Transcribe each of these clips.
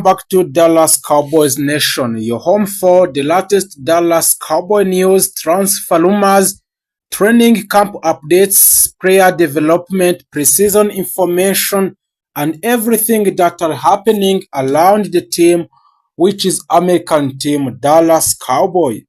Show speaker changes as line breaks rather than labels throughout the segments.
Back to Dallas Cowboys Nation, your home for the latest Dallas Cowboy news, transfer rumors, training camp updates, player development, preseason information, and everything that are happening around the team, which is American team Dallas Cowboy.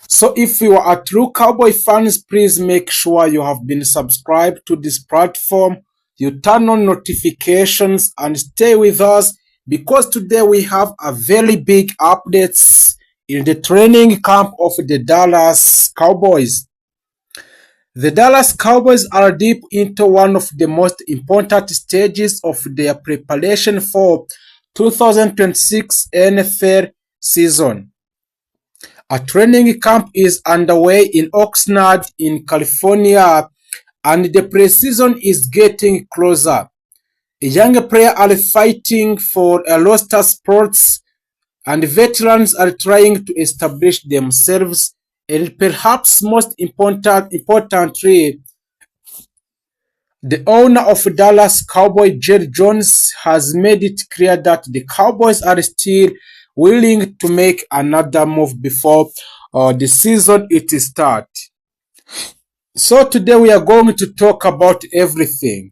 So if you are a true Cowboy fans, please make sure you have been subscribed to this platform. You turn on notifications and stay with us, because today we have a very big updates in the training camp of the Dallas Cowboys. The Dallas Cowboys are deep into one of the most important stages of their preparation for 2026 NFL season. A training camp is underway in Oxnard in California, and the preseason is getting closer. Young players are fighting for a roster spots, and veterans are trying to establish themselves. And perhaps most importantly, the owner of Dallas Cowboys, Jerry Jones, has made it clear that the Cowboys are still willing to make another move before the season starts. So today we are going to talk about everything.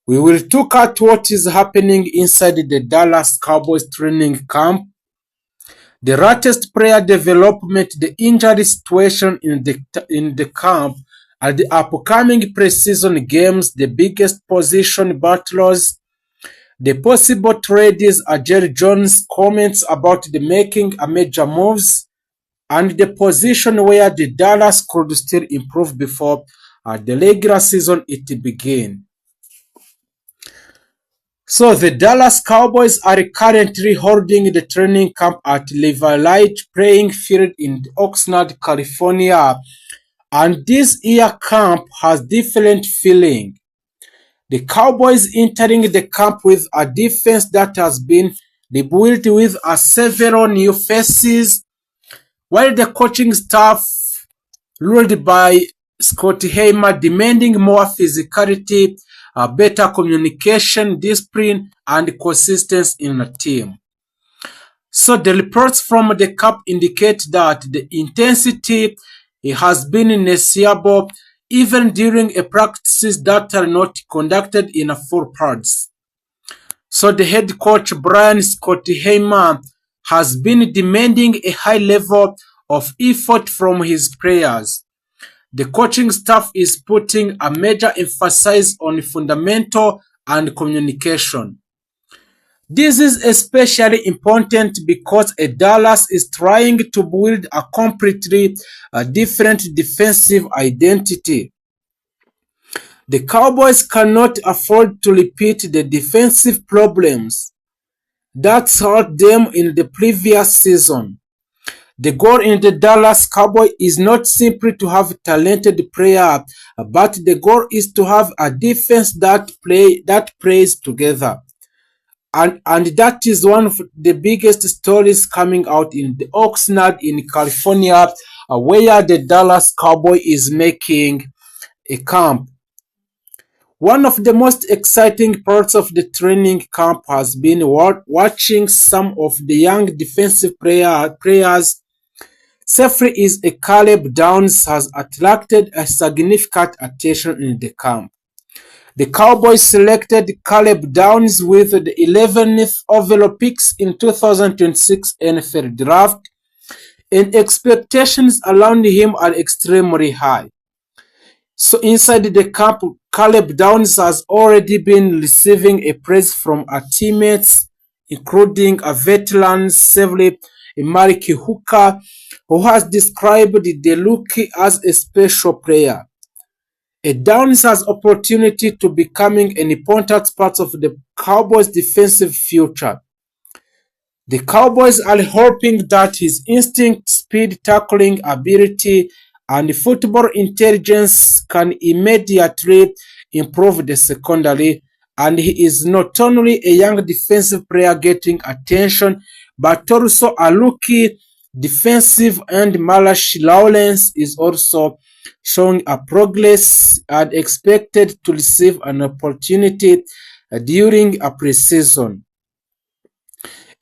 We will look at what is happening inside the Dallas Cowboys training camp, the latest player development, the injury situation in the camp, and the upcoming preseason games, the biggest position battles, the possible trades, Jerry Jones' comments about the making a major moves, and the position where the Dallas could still improve before the regular season begins. So the Dallas Cowboys are currently holding the training camp at Light playing field in Oxnard, California, and this year camp has different feeling. The Cowboys entering the camp with a defense that has been rebuilt with several new faces, while the coaching staff, ruled by Scott Hamer, demanding more physicality, better communication, discipline, and consistency in a team. So the reports from the camp indicate that the intensity has been noticeable even during practices that are not conducted in full pads. So the head coach Brian Scott Hamer has been demanding a high level of effort from his players. The coaching staff is putting a major emphasis on fundamental and communication. This is especially important because Dallas is trying to build a completely different defensive identity. The Cowboys cannot afford to repeat the defensive problems that hurt them in the previous season. The goal in the Dallas Cowboys is not simply to have talented players, but the goal is to have a defense that plays together. And that is one of the biggest stories coming out in the Oxnard in California, where the Dallas Cowboys is making a camp. One of the most exciting parts of the training camp has been watching some of the young defensive players. Safety is a Caleb Downs has attracted a significant attention in the camp. The Cowboys selected Caleb Downs with the 11th overall picks in 2026 NFL draft, and expectations around him are extremely high. So inside the camp, Caleb Downs has already been receiving a praise from our teammates, including a veteran safety, Malik Hooker, who has described the rookie as a special player. Downs has opportunity to becoming an important part of the Cowboys' defensive future. The Cowboys are hoping that his instinct, speed, tackling ability, and football intelligence can immediately improve the secondary, and he is not only a young defensive player getting attention, but also a rookie defensive end. Marsh Lawrence is also showing a progress and expected to receive an opportunity during a preseason.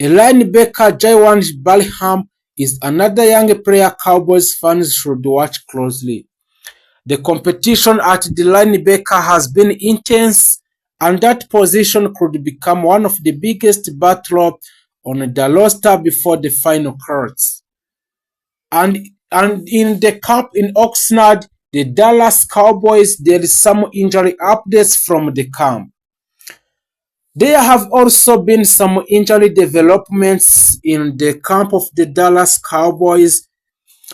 A linebacker, Jaywan Balham, is another young player Cowboys fans should watch closely. The competition at the linebacker has been intense, and that position could become one of the biggest battles on the roster before the final cuts. And in the camp in Oxnard, the Dallas Cowboys, there is some injury updates from the camp. There have also been some injury developments in the camp of the Dallas Cowboys.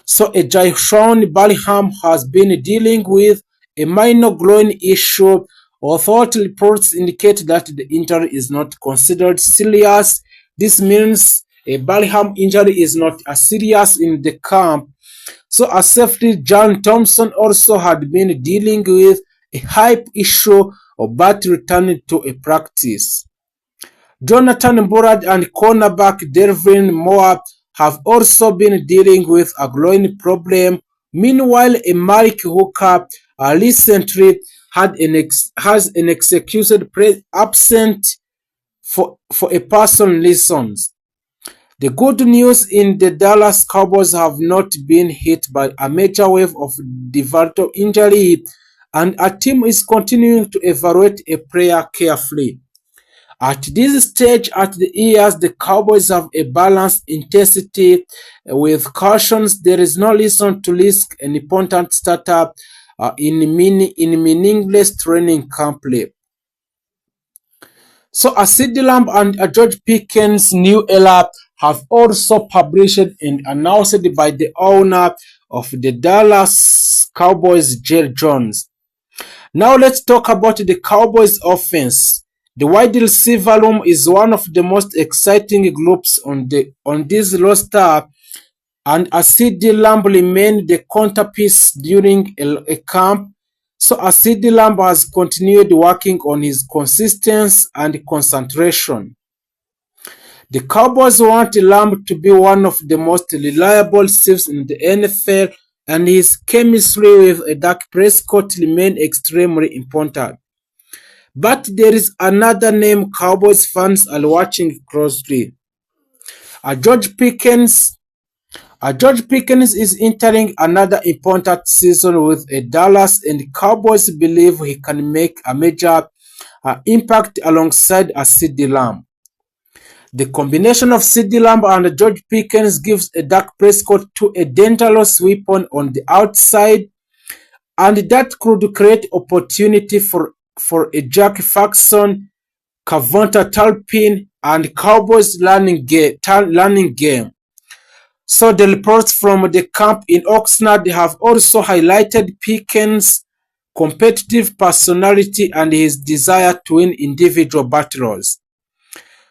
So a Jaywan Balham has been dealing with a minor groin issue, although reports indicate that the injury is not considered serious. This means a Balham injury is not as serious in the camp. So a safety, John Thompson, also had been dealing with a hip issue but returned to a practice. Jonathan Burrard and cornerback Delvin Moore have also been dealing with a groin problem. Meanwhile, a Malik Hooker recently has an excused absent for a personal reasons. The good news in the Dallas Cowboys have not been hit by a major wave of devastating injury, and a team is continuing to evaluate a player carefully. At this stage at the years, the Cowboys have a balanced intensity with cautions. There is no reason to risk an important startup in meaningless training camp play. So a CeeDee Lamb and a George Pickens' new era have also published and announced by the owner of the Dallas Cowboys, Jerry Jones. Now let's talk about the Cowboys offense. The wide receiver room is one of the most exciting groups on this roster, and a CeeDee Lamb remained the centerpiece during a camp. So a CeeDee Lamb has continued working on his consistency and concentration. The Cowboys want Lamb to be one of the most reliable receivers in the NFL, and his chemistry with Dak Prescott remains extremely important. But there is another name Cowboys fans are watching closely. George Pickens is entering another important season with a Dallas, and Cowboys believe he can make a major impact alongside a CeeDee Lamb. The combination of CeeDee Lamb and George Pickens gives a Dak Prescott a dangerous weapon on the outside, and that could create opportunity for a Jack Faxon, Cavonta Talpin, and Cowboys learning game. So the reports from the camp in Oxnard have also highlighted Pickens' competitive personality and his desire to win individual battles.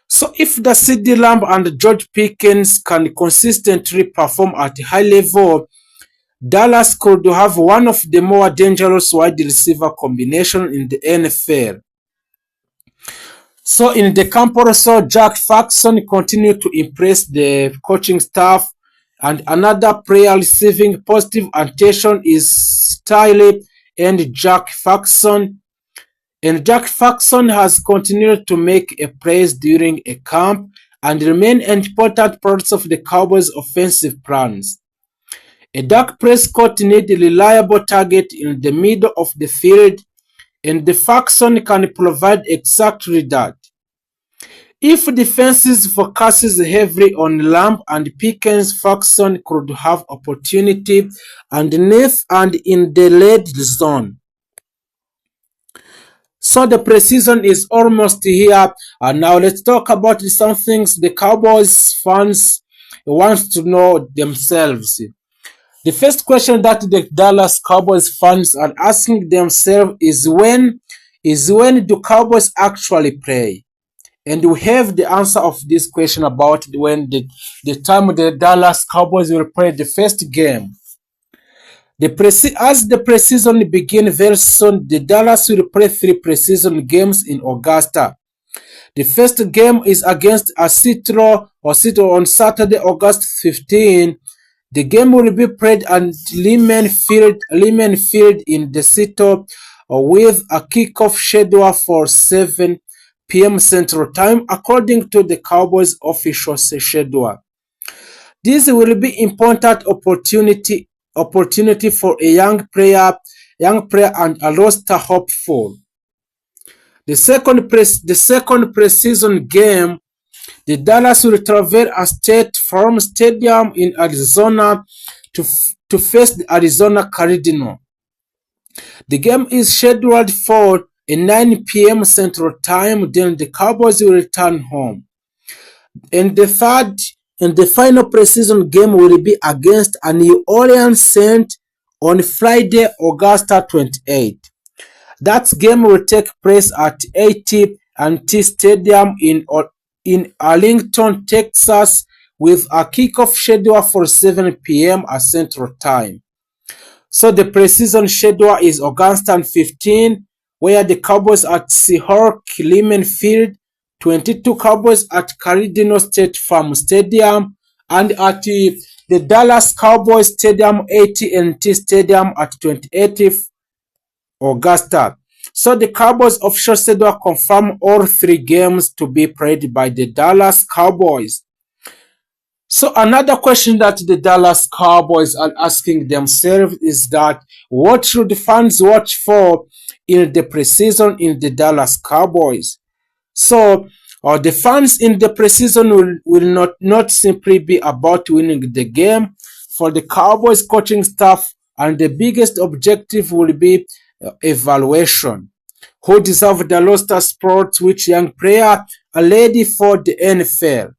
So if the CeeDee Lamb and George Pickens can consistently perform at a high level, Dallas could have one of the more dangerous wide receiver combinations in the NFL. So in the camp also, Jack Faxon continued to impress the coaching staff, and another player receiving positive attention is Tyler and Jack Faxon. And Jack Faxon has continued to make a plays during a camp and remain an important part of the Cowboys' offensive plans. A Dak Prescott needs a reliable target in the middle of the field, and the Faxon can provide exactly that. If defenses focuses heavily on Lamb and Pickens, Faxon could have opportunity underneath and in the red zone. So the preseason is almost here, and now let's talk about some things the Cowboys fans want to know themselves. The first question that the Dallas Cowboys fans are asking themselves is when do Cowboys actually play? And we have the answer of this question about when the time the Dallas Cowboys will play the first game. As the preseason begins very soon, the Dallas will play 3 preseason games in Augusta. The first game is against Seattle on Saturday, August 15. The game will be played at Lehman Field in the Seattle with a kickoff schedule for 7 p.m. Central Time, according to the Cowboys official schedule. This will be important opportunity for a young player and a roster hopeful. The second preseason game, the Dallas will travel a State Farm Stadium in Arizona to face the Arizona Cardinals. The game is scheduled for a 9 p.m. Central Time, then the Cowboys will return home. And the final preseason game will be against a New Orleans Saints on Friday, August 28. That game will take place at AT&T Stadium in Arlington, Texas, with a kickoff schedule for 7 p.m. at Central Time. So the preseason schedule is August 15, where the Cowboys at Seahawks Lehman Field, 22 Cowboys at Cardinal State Farm Stadium, and at the Dallas Cowboys Stadium, AT&T Stadium at 28th Augusta. So the Cowboys official schedule confirmed all 3 games to be played by the Dallas Cowboys. So another question that the Dallas Cowboys are asking themselves is that what should the fans watch for in the preseason in the Dallas Cowboys? So the fans in the preseason will not simply be about winning the game. For the Cowboys coaching staff, and the biggest objective will be evaluation. Who deserve the roster spot, which young player are ready for the NFL,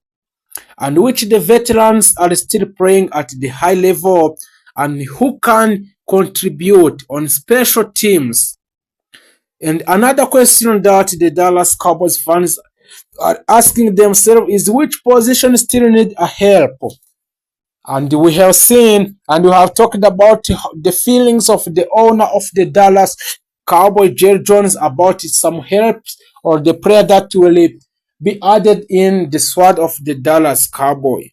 and which the veterans are still playing at the high level, and who can contribute on special teams. And another question that the Dallas Cowboys fans are asking themselves is which position still need a help. And we have seen and we have talked about the feelings of the owner of the Dallas Cowboy, Jerry Jones, about some help or the player that will be added in the squad of the Dallas Cowboy.